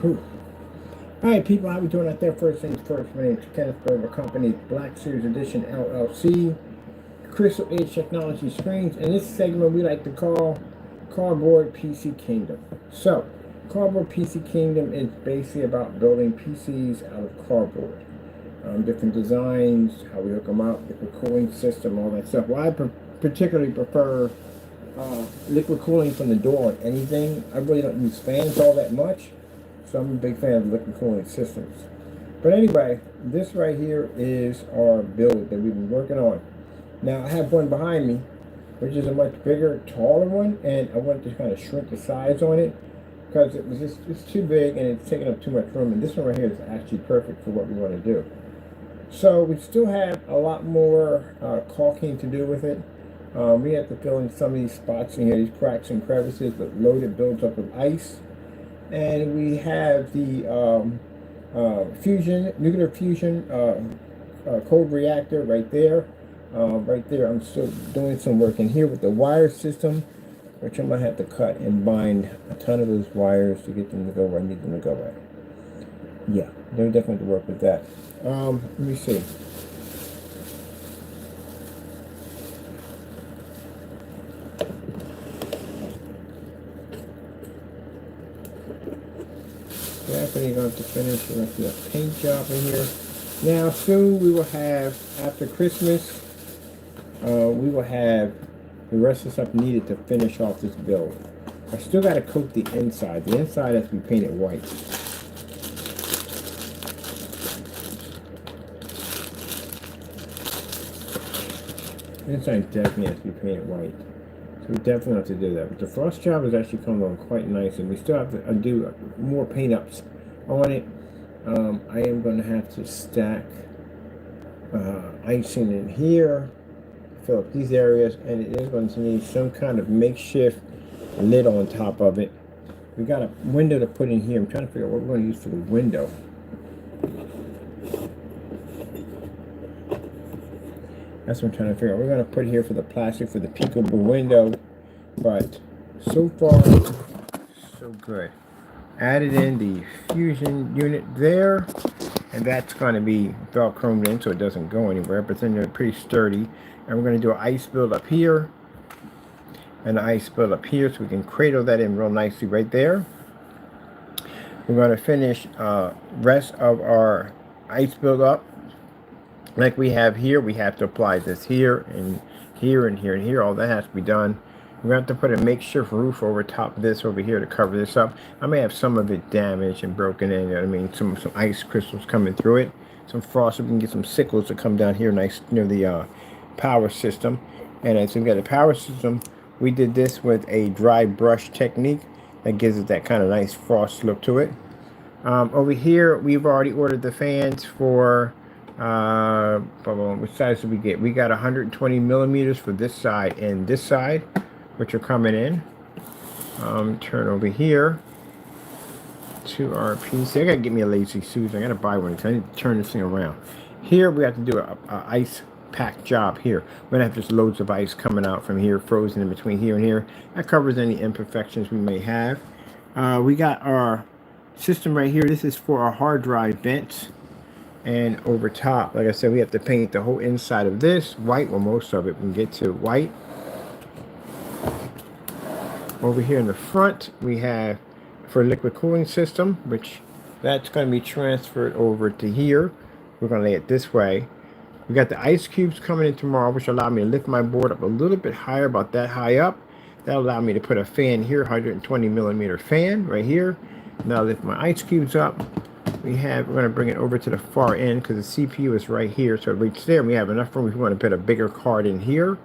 Cool. All right, people, how we doing out there? First things first, my name is Kenneth Berger Company, Black Series Edition LLC, Crystal Age Technology Screens, and this segment we like to call Cardboard PC Kingdom. So, Cardboard PC Kingdom is basically about building PCs out of cardboard. Different designs, how we hook them up, liquid cooling system, all that stuff. Well, I particularly prefer liquid cooling from the door on anything. I really don't use fans all that much, so I'm a big fan of liquid cooling systems. But anyway, this right here is our build that we've been working on. Now I have one behind me, which is a much bigger, taller one, and I wanted to kind of shrink the size on it because it's too big and it's taking up too much room. And this one right here is actually perfect for what we want to do. So we still have a lot more caulking to do with it. We have to fill in some of these spots in here, these cracks and crevices, but load it builds up with ice. And we have the nuclear fusion cold reactor right there. Right there, I'm still doing some work in here with the wire system, which I'm gonna have to cut and bind a ton of those wires to get them to go where I need them to go at. Yeah, they're definitely to work with that. Let me see. Definitely going to finish. We're going to do a paint job in here. Now, soon we will have, after Christmas, we will have the rest of the stuff needed to finish off this build. I still got to coat the inside. The inside has to be painted white. The inside definitely has to be painted white. So we definitely have to do that. But the frost job is actually coming along quite nice, and we still have to do more paint ups on it. I am going to have to stack icing in here, fill up these areas, and it is going to need some kind of makeshift lid on top of it. We got a window to put in here. I'm trying to figure out what we're going to use for the window. That's what I'm trying to figure out. We're going to put here for the plastic for the peekaboo window, but so far, so good. Added in the fusion unit there, and that's going to be velcroed in so it doesn't go anywhere, but then they're pretty sturdy. And we're going to do an ice build up here, and an ice build up here, so we can cradle that in real nicely right there. We're going to finish rest of our ice build up. Like we have here, we have to apply this here and here and here and here. All that has to be done. We're going to have to put a makeshift roof over top of this over here to cover this up. I may have some of it damaged and broken in. You know what I mean? Some ice crystals coming through it. Some frost. We can get some sickles to come down here nice near the power system. And as we got the power system, we did this with a dry brush technique that gives it that kind of nice frost look to it. Over here, we've already ordered the fans for... which size did we get? We got 120 millimeters for this side and this side, which are coming in. Turn over here to our PC. I gotta get me a lazy Susan. I gotta buy one because I need to turn this thing around. Here we have to do a ice pack job here. We're gonna have just loads of ice coming out from here, frozen in between here and here. That covers any imperfections we may have. We got our system right here. This is for our hard drive vents. And over top, like I said, we have to paint the whole inside of this white. Well, most of it we can get to white. Over here in the front, we have for liquid cooling system, which that's going to be transferred over to here. We're going to lay it this way. We got the ice cubes coming in tomorrow, which allow me to lift my board up a little bit higher, about that high up. That'll allow me to put a fan here, 120 millimeter fan right here. Now lift my ice cubes up. We're going to bring it over to the far end because the CPU is right here, so it reaches there. We have enough room if we want to put a bigger card in here.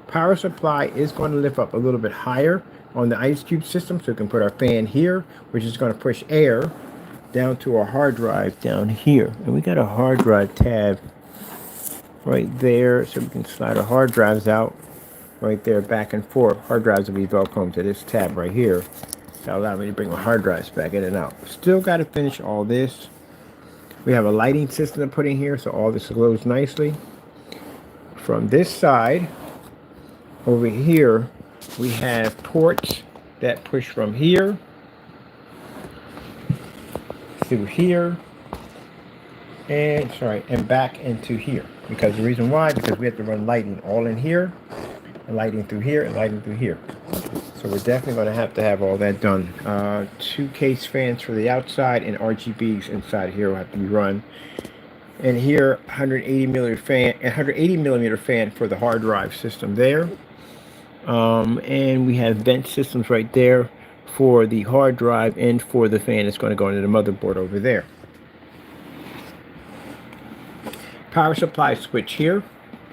Power supply is going to lift up a little bit higher on the ice cube system, so we can put our fan here, which is going to push air down to our hard drive down here. And we got a hard drive tab right there, so we can slide our hard drives out right there, back and forth. Hard drives will be velcroed to this tab right here. That'll allow me to bring my hard drives back in and out. Still got to finish all this. We have a lighting system to put in here, so all this glows nicely. From this side, over here, we have ports that push from here through here, and back into here. Because the reason why, because we have to run lighting all in here, and lighting through here, and lighting through here. So we're definitely going to have all that done. 2 case fans for the outside and RGBs inside here will have to be run. And here, 180 millimeter fan for the hard drive system there. And we have vent systems right there for the hard drive and for the fan that's going to go into the motherboard over there. Power supply switch here,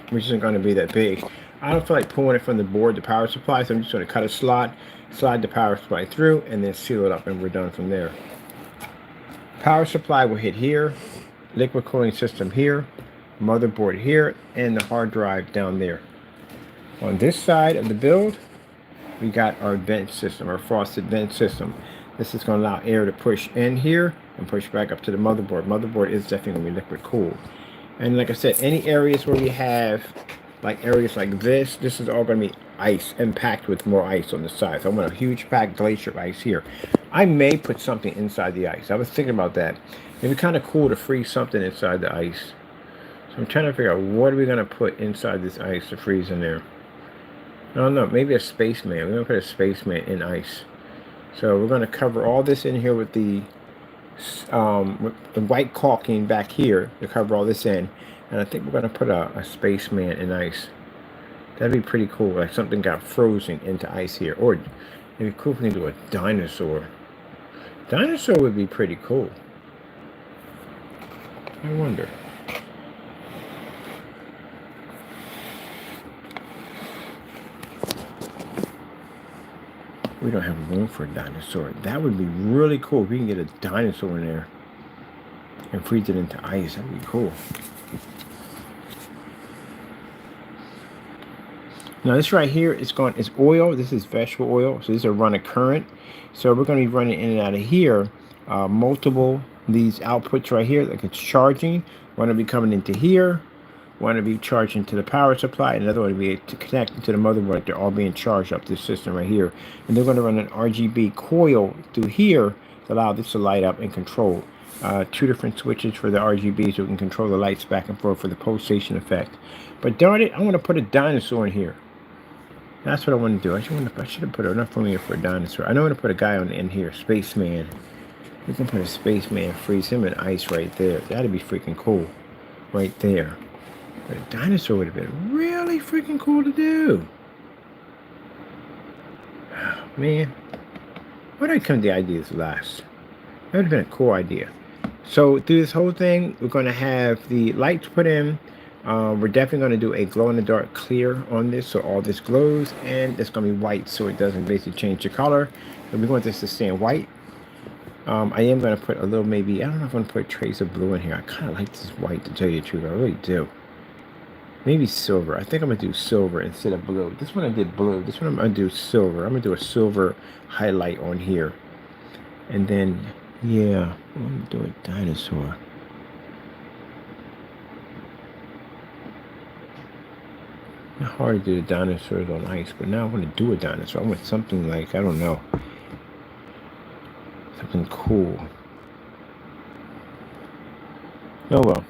which isn't going to be that big. I don't feel like pulling it from the board, the power supply, so I'm just going to cut a slot, slide the power supply through, and then seal it up, and we're done from there. Power supply will hit here, liquid cooling system here, motherboard here, and the hard drive down there. On this side of the build, we got our vent system, our frosted vent system. This is going to allow air to push in here and push back up to the motherboard. Motherboard is definitely going to be liquid cooled. And like I said, any areas where we have like areas like this is all going to be ice and packed with more ice on the sides. I want a huge packed glacier of ice here. I may put something inside the ice. I was thinking about that. It'd be kind of cool to freeze something inside the ice. So I'm trying to figure out what are we going to put inside this ice to freeze in there. I don't know, maybe a spaceman. We're going to put a spaceman in ice. So we're going to cover all this in here with the white caulking back here to cover all this in. And I think we're going to put a spaceman in ice. That'd be pretty cool, like something got frozen into ice here. Or it'd be cool if we can do a dinosaur. Dinosaur would be pretty cool. I wonder. We don't have room for a dinosaur. That would be really cool if we can get a dinosaur in there and freeze it into ice. That'd be cool. Now this right here is oil. This is vegetable oil. So this is a run of current. So we're going to be running in and out of here. Multiple these outputs right here, like it's charging. One will be coming into here. One will be charging to the power supply. Another one will be connected to the motherboard. They're all being charged up this system right here. And they're going to run an RGB coil through here to allow this to light up and control. 2 different switches for the RGB so we can control the lights back and forth for the pulsation effect. But darn it, I want to put a dinosaur in here. That's what I want to do. I should have put enough room here for a dinosaur. I know I'm going to put a guy in here, spaceman. We can put a spaceman, freeze him in ice right there. That'd be freaking cool, right there. But a dinosaur would have been really freaking cool to do. Oh, man, why did I come to the ideas last? That would have been a cool idea. So through this whole thing, we're going to have the lights put in. We're definitely going to do a glow-in-the-dark clear on this, so all this glows, and it's going to be white, so it doesn't basically change the color. And we want this to stay in white. I am going to put a little, maybe, I don't know if I'm going to put a trace of blue in here. I kind of like this white, to tell you the truth. I really do. Maybe silver. I think I'm going to do silver instead of blue. This one I did blue. This one I'm going to do silver. I'm going to do a silver highlight on here. And then, yeah, I'm going to do a dinosaur. Not hard to do the dinosaurs on ice, but now I want to do a dinosaur. I want something like, I don't know, something cool. Oh well,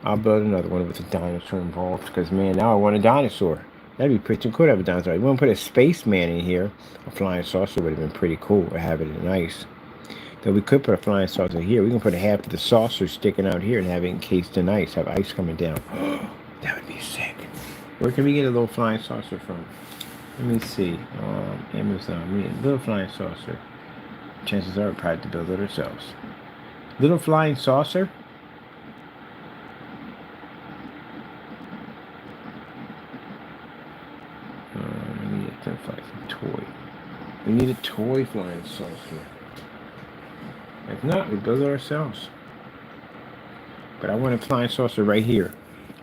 I'll build another one with a dinosaur involved, because man, now I want a dinosaur. That'd be pretty cool to have a dinosaur. We want to put a spaceman in here. A flying saucer would have been pretty cool to have it in ice. Though we could put a flying saucer here. We can put half of the saucer sticking out here and have it encased in ice, have ice coming down. That would be sick. Where can we get a little flying saucer from? Let me see. Amazon. We need a little flying saucer. Chances are we'll probably have to build it ourselves. Little flying saucer? We need a toy. We need a toy flying saucer. If not, we build it ourselves. But I want a flying saucer right here.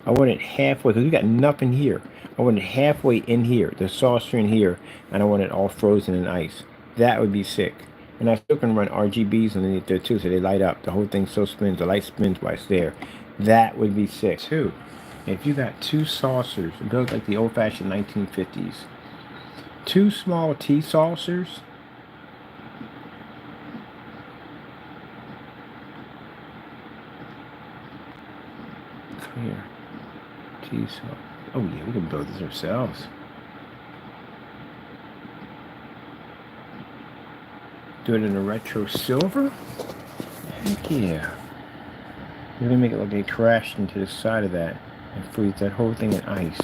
I want it halfway, because we got nothing here. I want it halfway in here, the saucer in here, and I want it all frozen in ice. That would be sick. And I still can run RGBs underneath there too, so they light up. The whole thing still spins, the light spins while it's there. That would be sick too. If you got 2 saucers, it goes like the old-fashioned 1950s. 2 small tea saucers. here? T-saw. Oh yeah, we can build this ourselves. Do it in a retro silver? Heck yeah. We're gonna make it like they crashed into the side of that and freeze that whole thing in ice.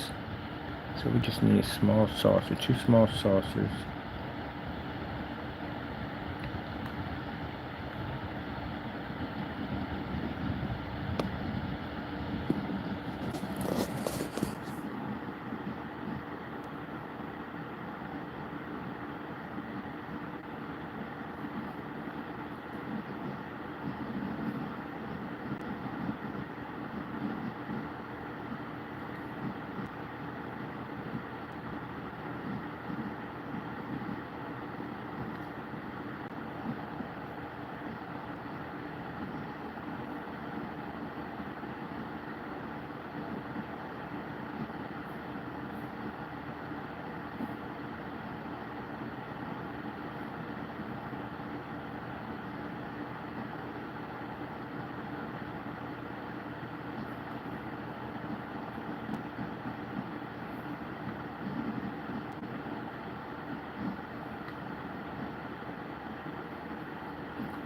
So we just need a small saucer, 2 small saucers.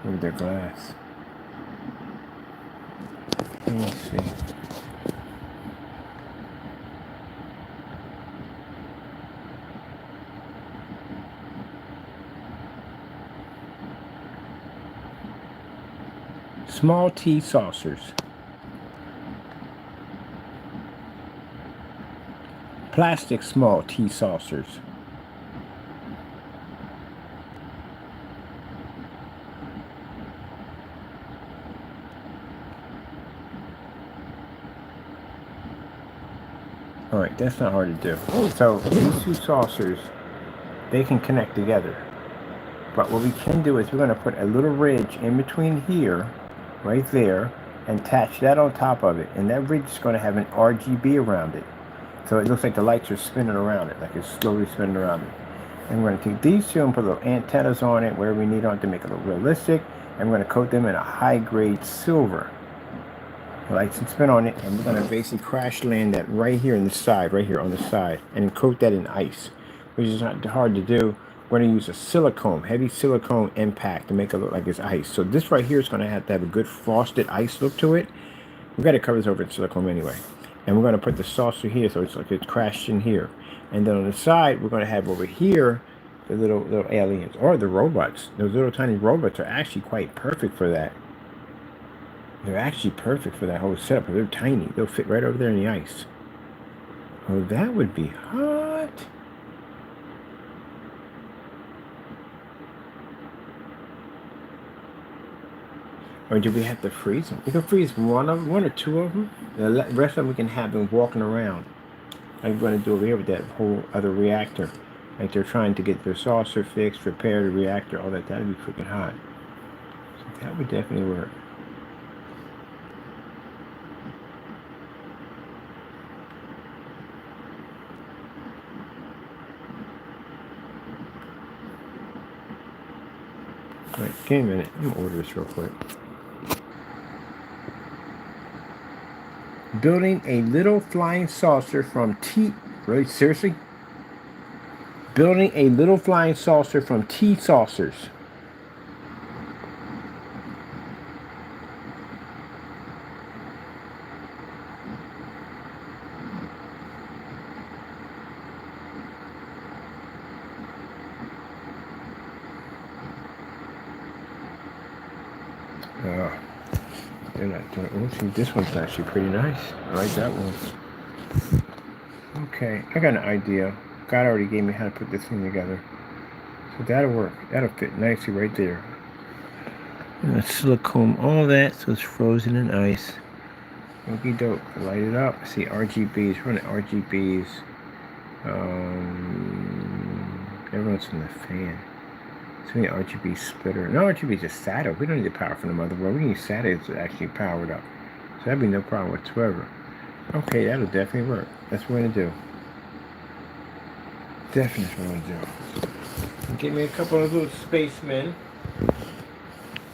Look at their glass. Let me see. Small tea saucers. Plastic small tea saucers. Alright, that's not hard to do. So these 2 saucers, they can connect together. But what we can do is we're going to put a little ridge in between here, right there, and attach that on top of it. And that ridge is going to have an RGB around it. So it looks like the lights are spinning around it, like it's slowly spinning around it. And we're going to take these 2 and put little antennas on it, wherever we need on it to make it look realistic. And we're going to coat them in a high-grade silver. Lights and spin on it, and we're going to basically crash land that right here on the side, right here on the side, and coat that in ice, which is not hard to do. We're going to use a silicone, heavy silicone impact to make it look like it's ice. So this right here is going to have a good frosted ice look to it. We've got to cover this over in silicone anyway. And we're going to put the saucer here so it's like it's crashed in here. And then on the side, we're going to have over here the little aliens, or the robots. Those little tiny robots are actually quite perfect for that. They're actually perfect for that whole setup. They're tiny. They'll fit right over there in the ice. Oh, that would be hot. Or do we have to freeze them? We can freeze one or 2 of them. The rest of them we can have them walking around. Like we're going to do over here with that whole other reactor. Like they're trying to get their saucer fixed, repair the reactor, all that. That would be freaking hot. So that would definitely work. Wait, give me a minute. I'm gonna order this real quick. Building a little flying saucer from Really? Seriously? Building a little flying saucer from tea saucers. They're not doing it. Oh, see, this one's actually pretty nice. I like that one. Okay, I got an idea. God already gave me how to put this thing together. So that'll work. That'll fit nicely right there. And silicone all that so it's frozen in ice. Okie doke. Light it up. See RGBs. Run the RGBs. Everyone's from the fan. So we need RGB splitter. No, RGB is just SATA. We don't need the power from the motherboard. We need SATA to actually power it up. So that'd be no problem whatsoever. Okay, that'll definitely work. That's what we're going to do. Definitely what we're going to do. Give me a couple of little spacemen.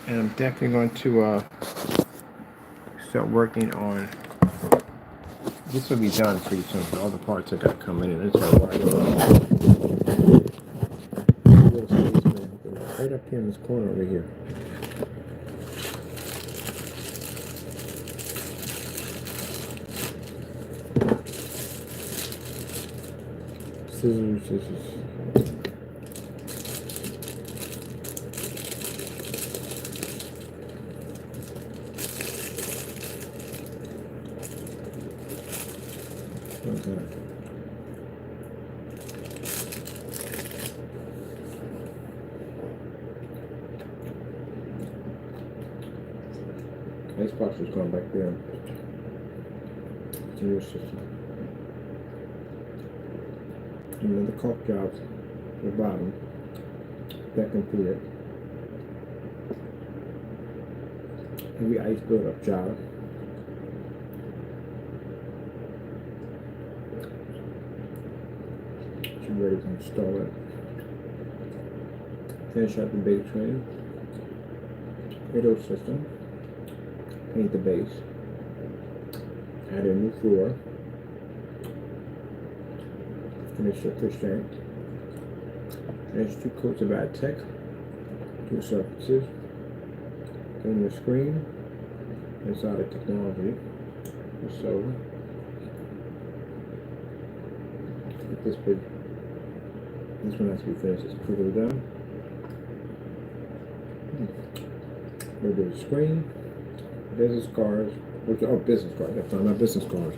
And I'm definitely going to start working on This will be done pretty soon. All the parts that got come in, and it's a wide little spaceman right up here in this corner over here. Scissors. Okay. Icebox is going back there. To your system. Another caulk job at the bottom. That completed. Heavy ice build-up job. Ready to install it. Finish out the base frame. Window system. Paint the base. Add a new floor. Finish the push tank. Finish 2 coats of Tech. 2 surfaces. Clean the screen. Inside of technology. So get this big. This one has to be finished. It's pretty done. We'll do the screen, business cards. Oh, business cards. I found my business cards.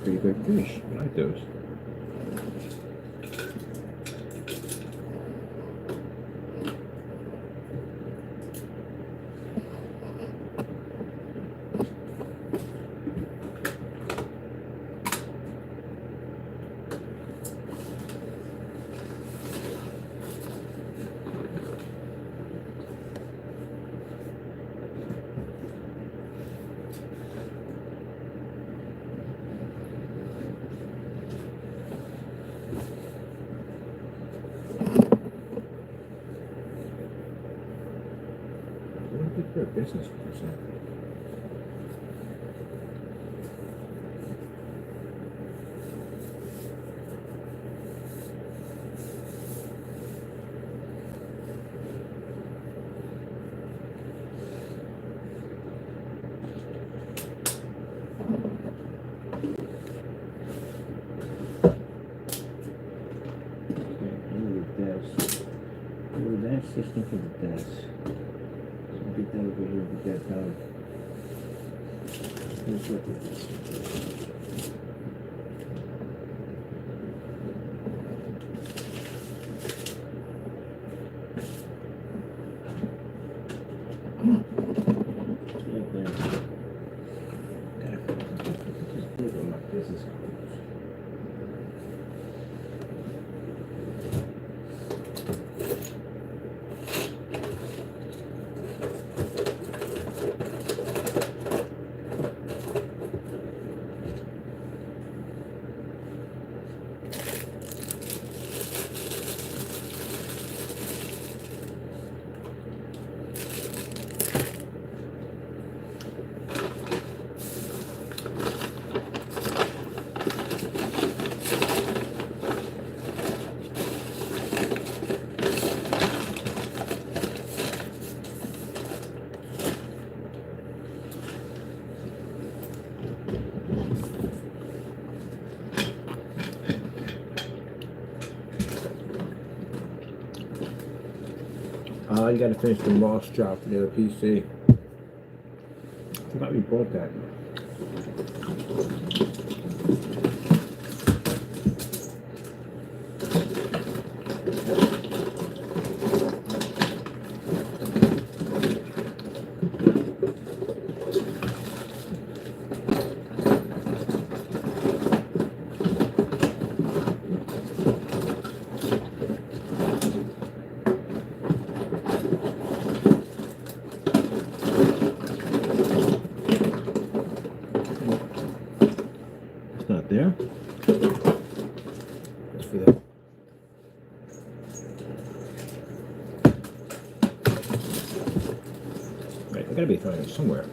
Pretty good fish. I like those. For a business person. That system for the desk. Get that over here, get that done. Let's look at this. Right there. Just put on my business cards. You gotta finish the moss job for the other PC. Forgot we bought that. It's not there. That's for that. Right, I gotta be finding it somewhere.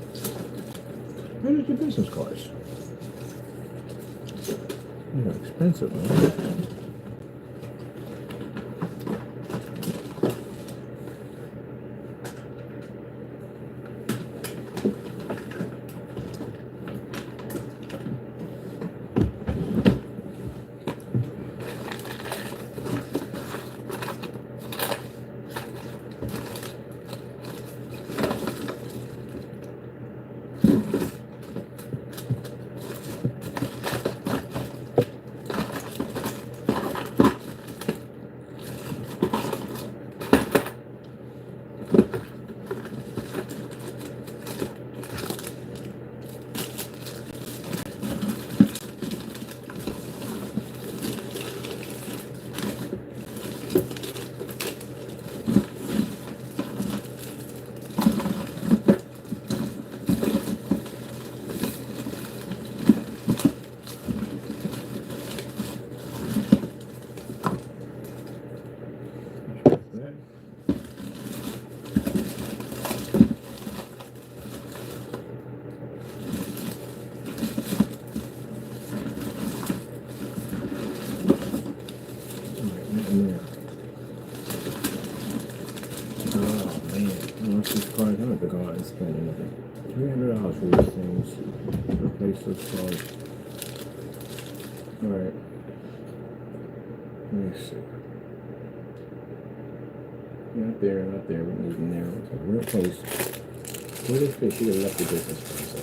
Where did your business cards? These are expensive, man. I'm gonna go out and spend another $300 for these things. Replace those cards. Alright. Let me see. Not there, not there. We're moving there. Okay, real place. Where did they should have left the business cards at?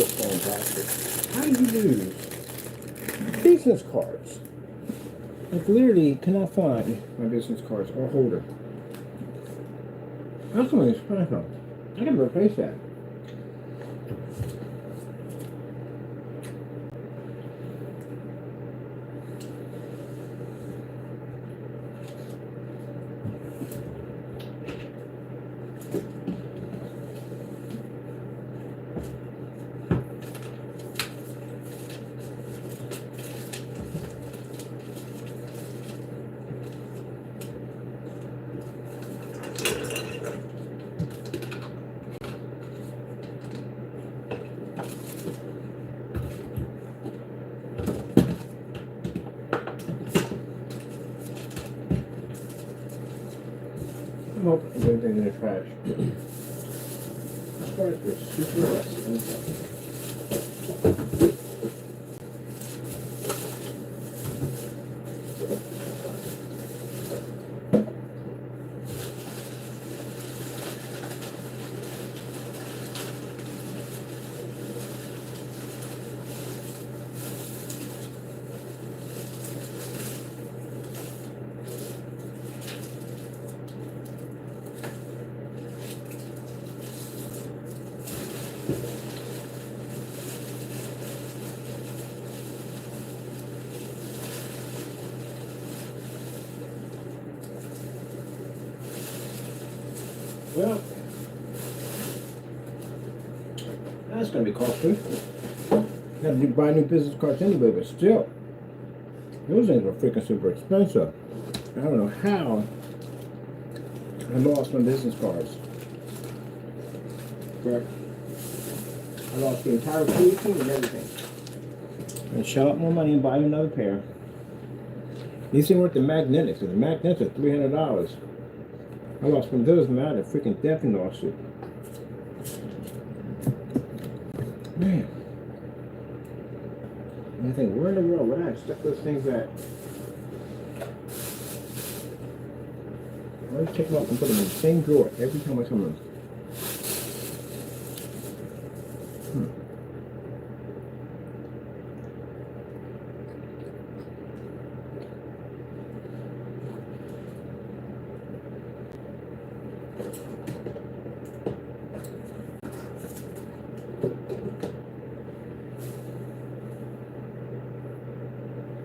phone plastic. How do you lose business cards? I literally cannot find my business cards or holder. That's what it's coming from. I gotta replace that. Nope, everything in the trash. As far as the super less. Well, that's going to be costly. Got to buy new business cards anyway, but still, those things are freaking super expensive. I don't know how I lost my business cards. But I lost the entire casing and everything. And shell out more money and buy another pair. These things weren't the magnetics, and the magnets are $300. I lost one of those and I had a freaking death lawsuit. Man. And I think, where in the world would I have stuck those things at? I always take them off and put them in the same drawer every time I come in.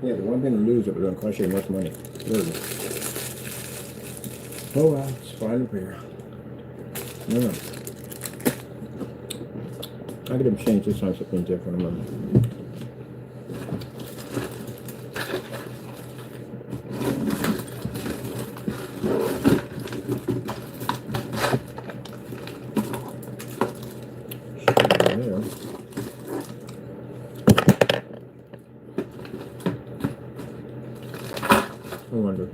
Yeah, the one thing to lose it was going to cost you much money. Literally. Oh well, it's fine repair. No. I could have changed this time something different. Remember. I wonder.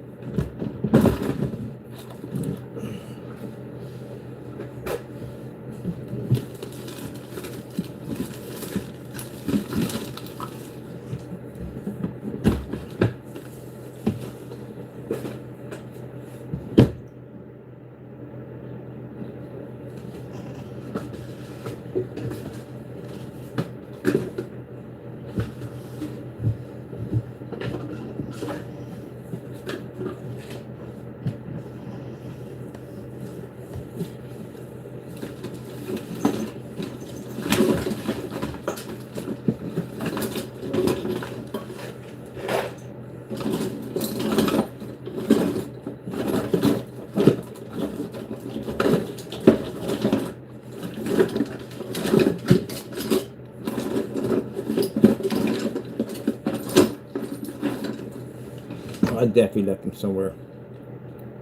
I definitely left them somewhere.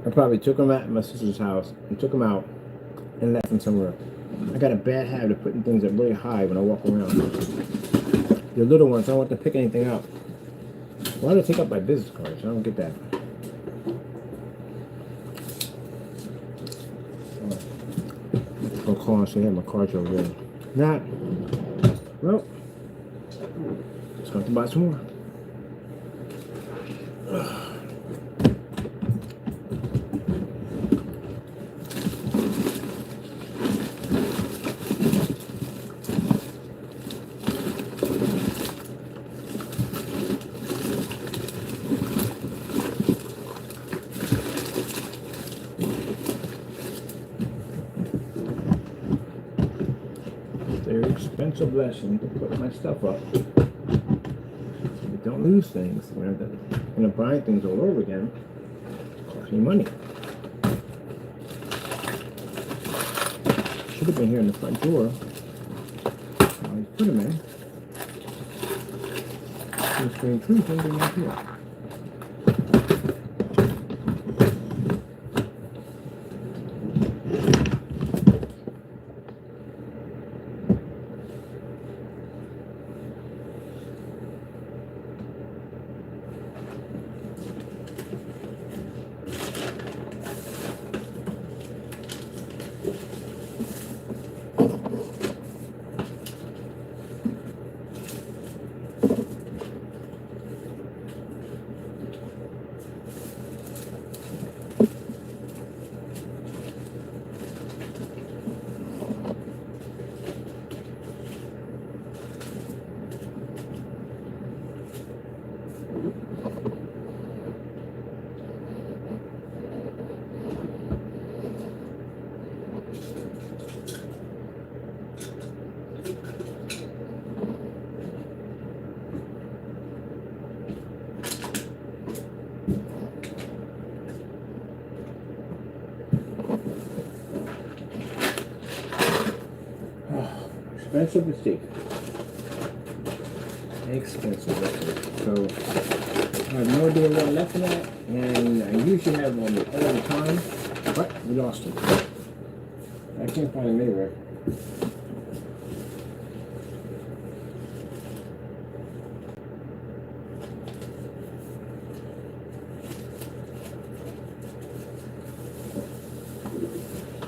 I probably took them at my sister's house and took them out and left them somewhere. I got a bad habit of putting things up really high when I walk around. The little ones, I don't want to pick anything up. Why do I take up my business cards? I don't get that. I'll call and say, hey, my cards are over there. Not. Well, just going to buy some more. once a blessing to put my stuff up. But don't lose things. When I'm buying things all over again, it costs me money. Should have been here in the front door. I put them in. Some strange truth, they're not here. Expensive mistake. Expensive mistake. So I have no idea what left in that, and I usually have one all the time, but we lost it. I can't find them anywhere.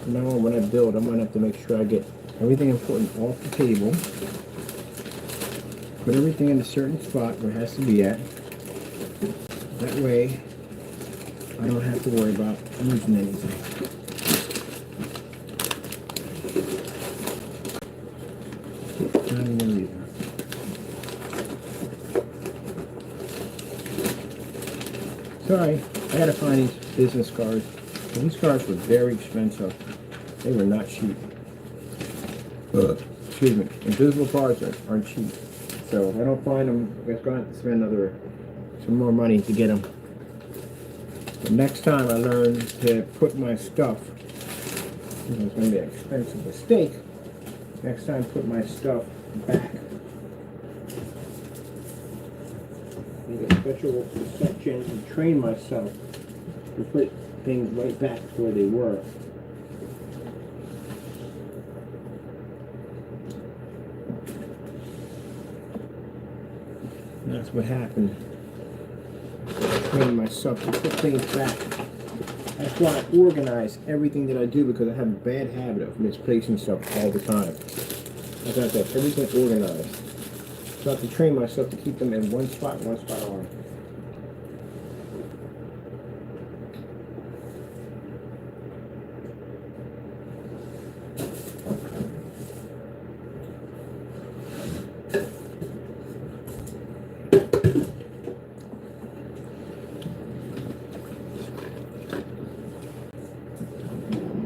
Now when I build, I'm gonna have to make sure I get everything important off the table. Put everything in a certain spot where it has to be at. That way, I don't have to worry about losing anything. Not even either. Sorry, I gotta find these business cards. These cards were very expensive. They were not cheap. Excuse me. Invisible cards aren't cheap. So if I don't find them, I guess I'm going to have to spend some more money to get them. But next time I learn to put my stuff, it's going to be an expensive mistake. Next time put my stuff back. Make a special section to train myself to put things right back to where they were. That's what happened. I trained myself to put things back. That's why I organize everything that I do, because I have a bad habit of misplacing stuff all the time. I got that everything organized. So I have to train myself to keep them in one spot only.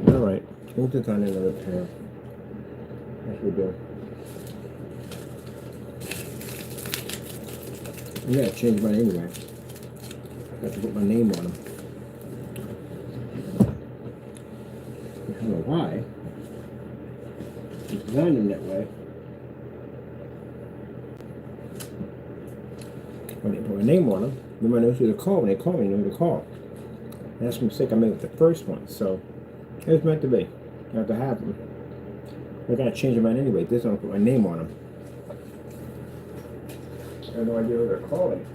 Alright, we'll take on another pair. As we go. I'm gonna change mine anyway. I have to put my name on them. I don't know why. I designed them that way. When they put my name on them, nobody knows who to call. When they call me, they know who to call. And that's the mistake I made with the first one. So it was meant to be. I have to have them. I gotta change them out anyway. This one, I'll put my name on them. I have no idea who they're calling.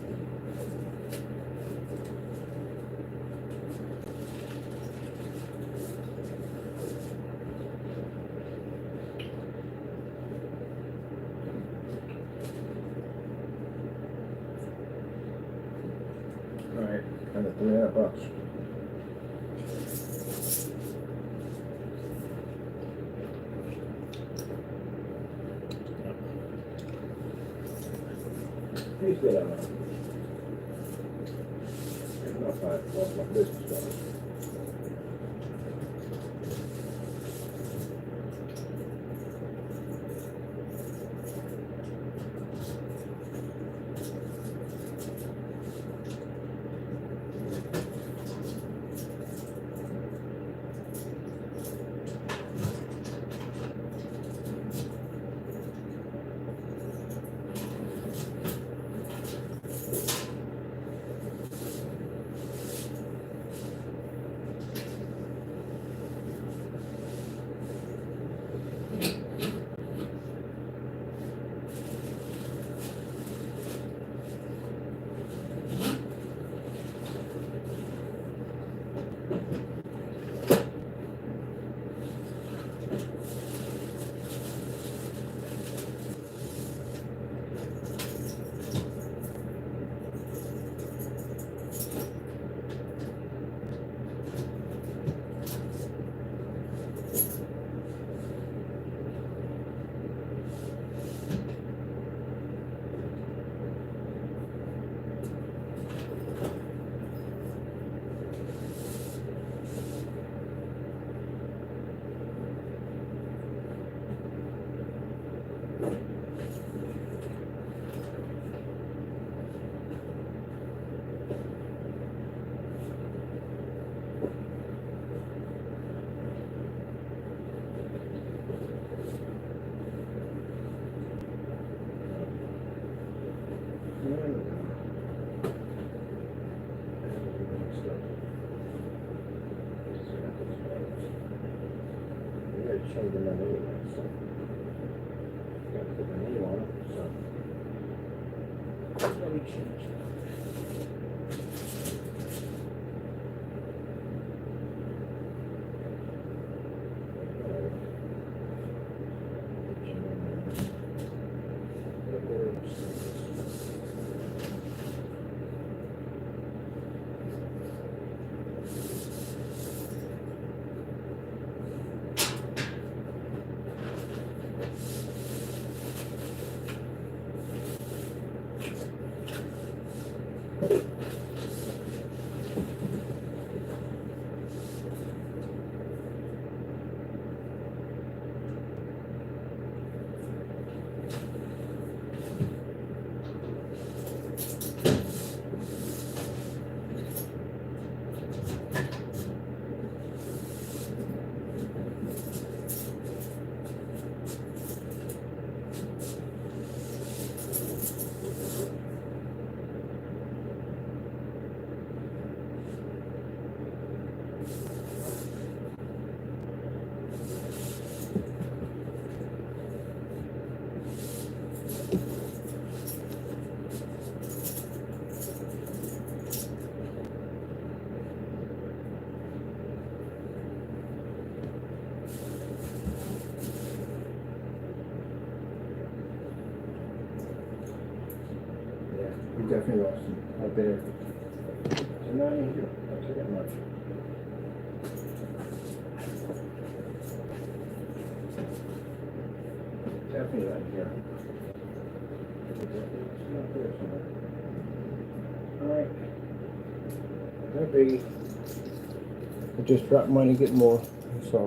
Alright, kind of $300. Please get out. I'm not fine. Lost my business card. Change the name anyway, so gotta put my name on it, so let me change that. We definitely lost him out there. So now in here, I'll take that much. Definitely not here. It's not there somewhere. Alright. That biggie. I just dropped money, get more. So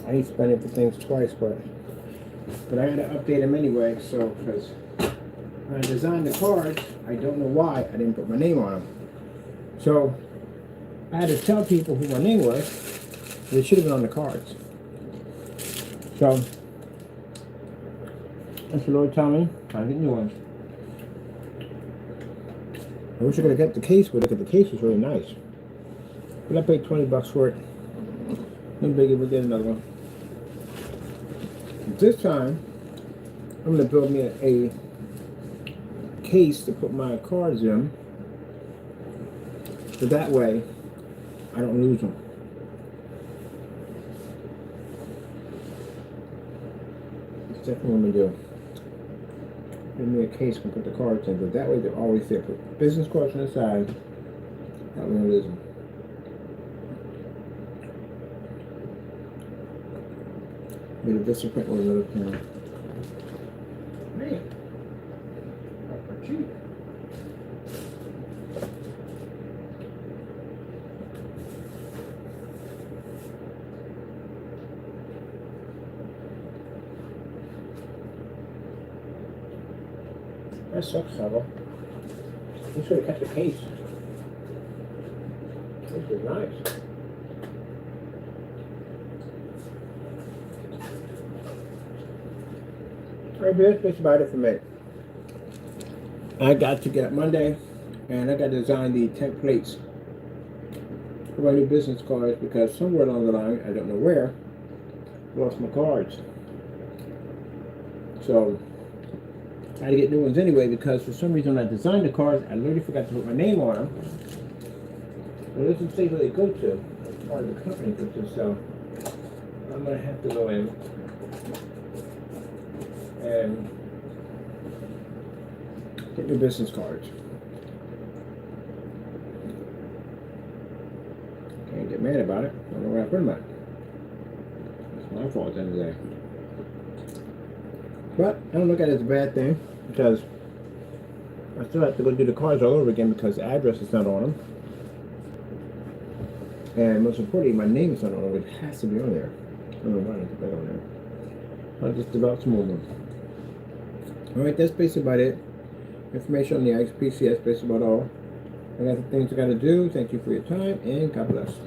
I hate spending for things twice, but I had to update them anyway, so because when I designed the cards, I don't know why I didn't put my name on them. So I had to tell people who my name was. They should have been on the cards. So that's the Lord telling me I get new ones. I wish I could have kept the case, but look at the case is really nice. But I paid $20 for it. No biggie, we'll get another one. This time I'm gonna build me a case to put my cards in, so that way I don't lose them. That's definitely what I'm gonna do. Give me a case and put the cards in, but that way they're always there. Put business cards on the side, that way I don't lose them. Made a disappointment with another pen. Man. Cheap. That sucks, Sabo. You should have kept the case. This is nice. Alright, that's about it for me. I got to get up Monday, and I got to design the templates for my new business cards because somewhere along the line, I don't know where, I lost my cards. So I had to get new ones anyway because for some reason when I designed the cards, I literally forgot to put my name on them. Well, it doesn't say where they go to. It's part of the company goes to, so I'm going to have to go in and get new business cards. Can't get mad about it. I don't know where I put them at. It's my fault at the end of the day. But I don't look at it as a bad thing because I still have to go do the cards all over again because the address is not on them. And most importantly, my name is not on them. It has to be on there. I don't know why I didn't put that on there. I'll just develop some more ones. Alright, that's basically about it. Information on the XPC, that's basically about all. I got the things I got to do. Thank you for your time, and God bless.